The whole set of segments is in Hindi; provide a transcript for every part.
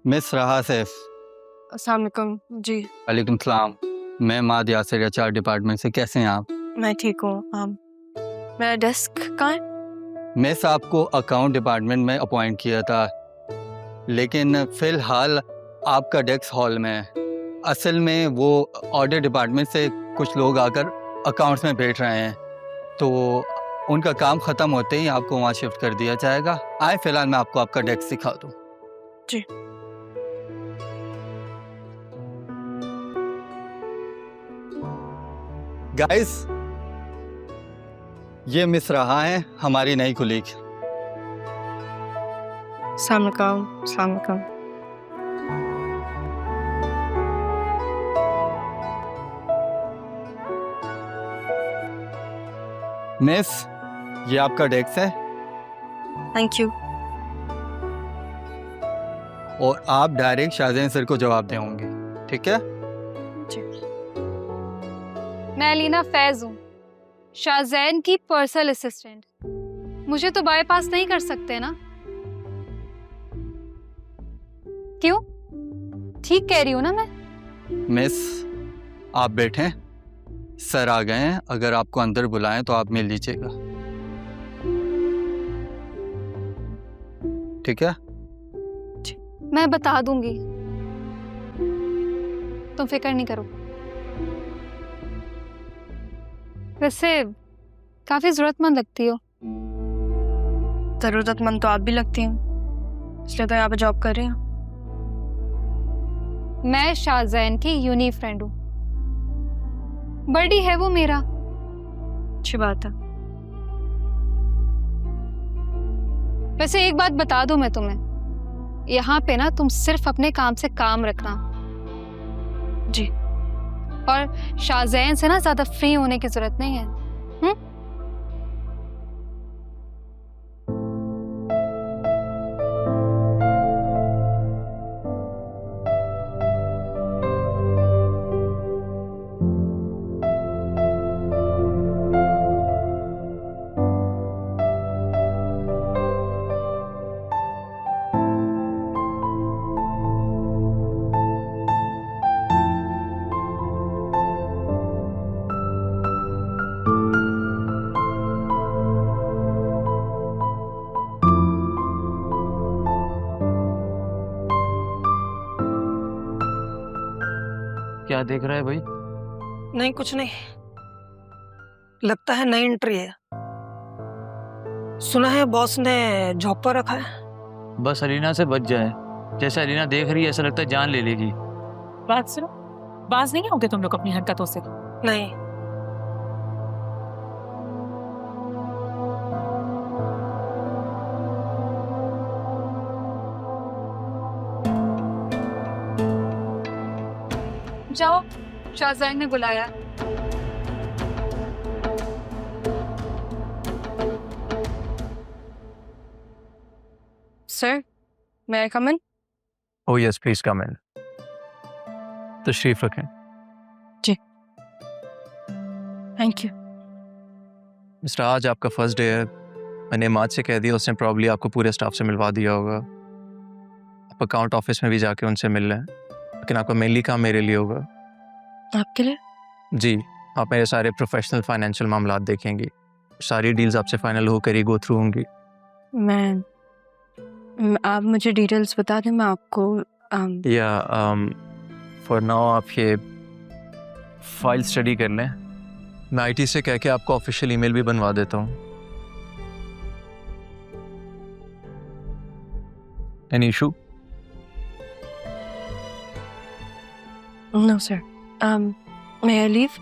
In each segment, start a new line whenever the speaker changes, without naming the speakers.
मिस रहा सैफ।
अस्सलाम वालेकुम जी।
वालेकुम सलाम। मैं माद यासिर HR डिपार्टमेंट से। कैसे हैं आप?
मैं ठीक हूँ। मेरा डेस्क कहाँ है?
मिस आपको अकाउंट डिपार्टमेंट में अपॉइंट किया था, लेकिन फ़िलहाल आपका डेस्क हॉल में है। असल में वो ऑडिट डिपार्टमेंट से कुछ लोग आकर अकाउंट्स में बैठ रहे हैं, तो उनका काम ख़त्म होते ही आपको वहाँ शिफ्ट कर दिया जाएगा। आए फ़िलहाल मैं आपको आपका डेस्क सिखा दूँ।
जी।
गाइस, ये मिस रहा है हमारी नई कुलीग।
अस्सलाम वालेकुम। अस्सलाम वालेकुम।
मिस, ये आपका डेस्क है
थैंक यू।
और आप डायरेक्ट शाहजैन सर को जवाब दे होंगे, ठीक है?
जी।
मैं अलीना फैज हूँ, शाहजैन की पर्सनल असिस्टेंट। मुझे तो बाईपास नहीं कर सकते ना? क्यों? ठीक कह रही हूँ ना मैं?
मिस, आप बैठें, सर आ गए हैं। अगर आपको अंदर बुलाएं तो आप मिल लीजिएगा, ठीक है?
मैं बता दूंगी, तुम फिक्र नहीं करो। वैसे काफी जरूरतमंद लगती हो।
ज़रूरतमंद तो आप भी लगती हैं, इसलिए तो यहाँ पे जॉब कर रही हूँ।
मैं शाहजैन की यूनी फ्रेंड हूँ। बर्डी है वो मेरा।
अच्छी बात है।
वैसे एक बात बता दूं मैं तुम्हें, यहाँ पे ना तुम सिर्फ अपने काम से काम रखना
जी।
और शाहजैन से ना ज्यादा फ्री होने की जरूरत नहीं है।
क्या देख रहा है भाई?
नहीं, कुछ नहीं। लगता है नई एंट्री है। सुना है बॉस ने जॉब पर रखा है।
बस अलीना से बच जाए। जैसे अलीना देख रही है ऐसा लगता है जान ले लेगी।
बात सुनो, बाज नहीं होगे तुम लोग अपनी हरकतों से?
नहीं।
जाओ, शाहजैन ने बुलाया।
Sir, may I come in?
Oh yes, please come in. तशरीफ रखें।
Thank you.
मिस्टर, आज आपका फर्स्ट डे है। मैंने माज से कह दिया, उसने प्रॉब्ली आपको पूरे स्टाफ से मिलवा दिया होगा। आप अकाउंट ऑफिस में भी जाके उनसे मिल लें, लेकिन आपका मेनली काम मेरे लिए होगा।
आपके लिए?
जी, आप मेरे सारे प्रोफेशनल फाइनेंशियल मामलात देखेंगी। सारी डील्स आपसे फाइनल होकर ही गो थ्रू होंगी।
आप मुझे डिटेल्स बता दें, मैं आपको
या फॉर नाउ आप ये फाइल स्टडी कर लें। मैं IT से कह के आपको ऑफिशियल ईमेल भी बनवा देता हूँ। Any issue?
No sir. may I leave?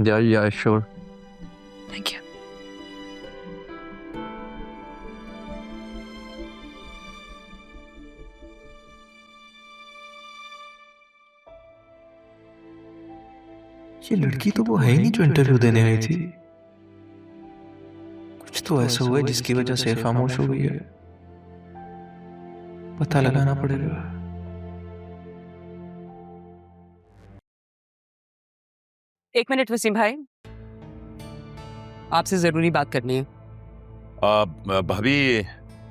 या श्योर।
Thank you.
ये लड़की तो वो है ही नहीं जो इंटरव्यू देने आई थी। कुछ तो ऐसा हुआ है जिसकी वजह से खामोश हो गई है। पता लगाना पड़ेगा।
एक मिनट वसीम भाई, आपसे जरूरी बात करनी है।
भाभी,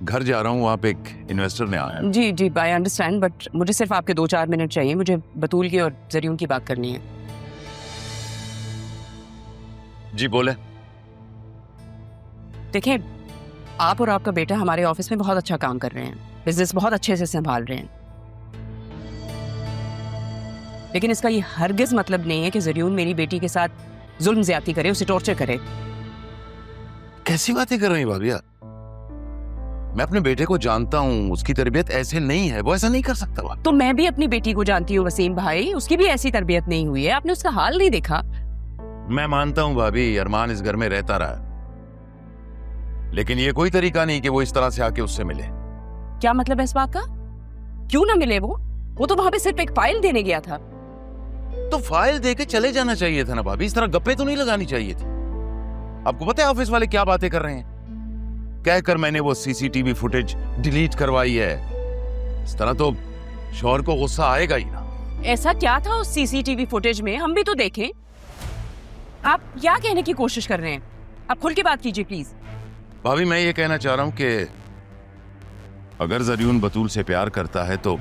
घर जा रहा हूँ, वहाँ पे एक इन्वेस्टर ने आया है।
जी जी आई अंडरस्टैंड, बट मुझे सिर्फ आपके 2-4 मिनट चाहिए। मुझे बतूल की और जरियून की बात करनी है।
जी बोले।
देखिए, आप और आपका बेटा हमारे ऑफिस में बहुत अच्छा काम कर रहे हैं, बिजनेस बहुत अच्छे से संभाल रहे हैं, लेकिन इसका ये हरगिज मतलब नहीं है कि जरियून मेरी बेटी के साथ जुल्म ज्यादती करे, उसे टॉर्चर करे।
कैसी बातें कर रही हैं भाभी? मैं अपने बेटे को जानता हूँ, उसकी तरबियत ऐसे नहीं है, वो ऐसा नहीं कर सकता।
तो मैं भी अपनी बेटी को जानती हूँ वसीम भाई, उसकी भी ऐसी तरबियत नहीं हुई है। आपने उसका हाल नहीं देखा?
मैं मानता हूँ भाभी, अरमान इस घर में रहता रहा, लेकिन ये कोई तरीका नहीं कि वो इस तरह से आके उससे मिले।
क्या मतलब है इस बात का? क्यों ना मिले? वो तो वहां पे सिर्फ एक फाइल देने गया था।
तो फाइल देके चले जाना चाहिए था ना भाभी, इस तरह गप्पे तो नहीं लगानी चाहिए थी। आपको पता है ऑफिस वाले क्या बातें कर रहे हैं? कहकर मैंने वो सीसीटीवी फुटेज डिलीट करवाई है। इस तरह तो शौहर को गुस्सा आएगा ही ना।
ऐसा क्या था उस सीसीटीवी फुटेज में? हम भी तो देखें। आप क्या कहने की कोशिश कर रहे हैं? आप खुल के बात कीजिए प्लीज।
भाभी मैं ये कहना चाह रहा हूं कि अगर जरियून बतूल से प्यार करता है तो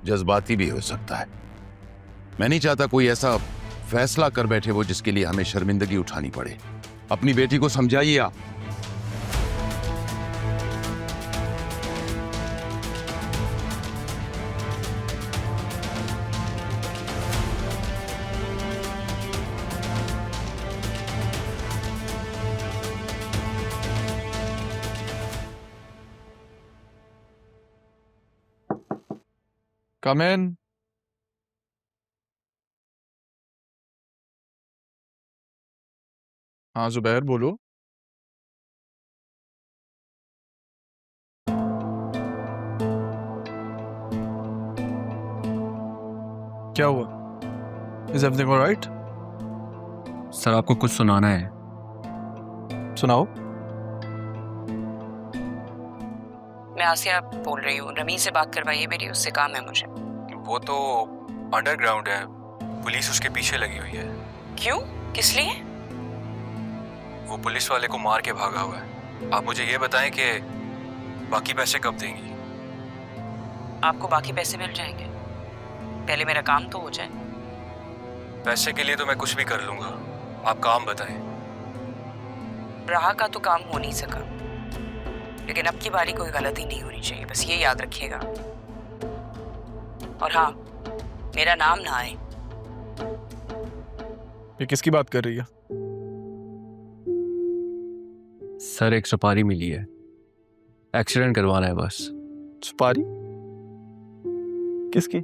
जज्बाती भी हो सकता है। मैं नहीं चाहता कोई ऐसा फैसला कर बैठे वो जिसके लिए हमें शर्मिंदगी उठानी पड़े। अपनी बेटी को समझाइए आप।
Come in. हाँ जुबैर बोलो। क्या हुआ? Is everything all right?
Sir आपको कुछ सुनाना है।
सुनाओ।
मैं आसिया बोल रही हूँ, रमीज से बात करवाइए मेरी, उससे काम है मुझे।
वो तो अंडरग्राउंड है, पुलिस उसके पीछे लगी हुई है।
क्यों? किस लिए?
वो पुलिस वाले को मार के भागा हुआ है। आप मुझे ये बताएं कि बाकी पैसे कब देंगी?
आपको बाकी पैसे मिल जाएंगे, पहले मेरा काम तो हो जाए।
पैसे के लिए तो मैं कुछ भी कर लूंगा, आप काम बताएं।
राह का तो काम हो नहीं सका, लेकिन अब की बारी कोई गलती नहीं होनी चाहिए, बस ये याद रखिएगा। और हाँ, मेरा नाम ना आए।
ये किसकी बात कर रही है?
सर एक सुपारी मिली है, एक्सीडेंट करवाना है बस।
सुपारी? किसकी?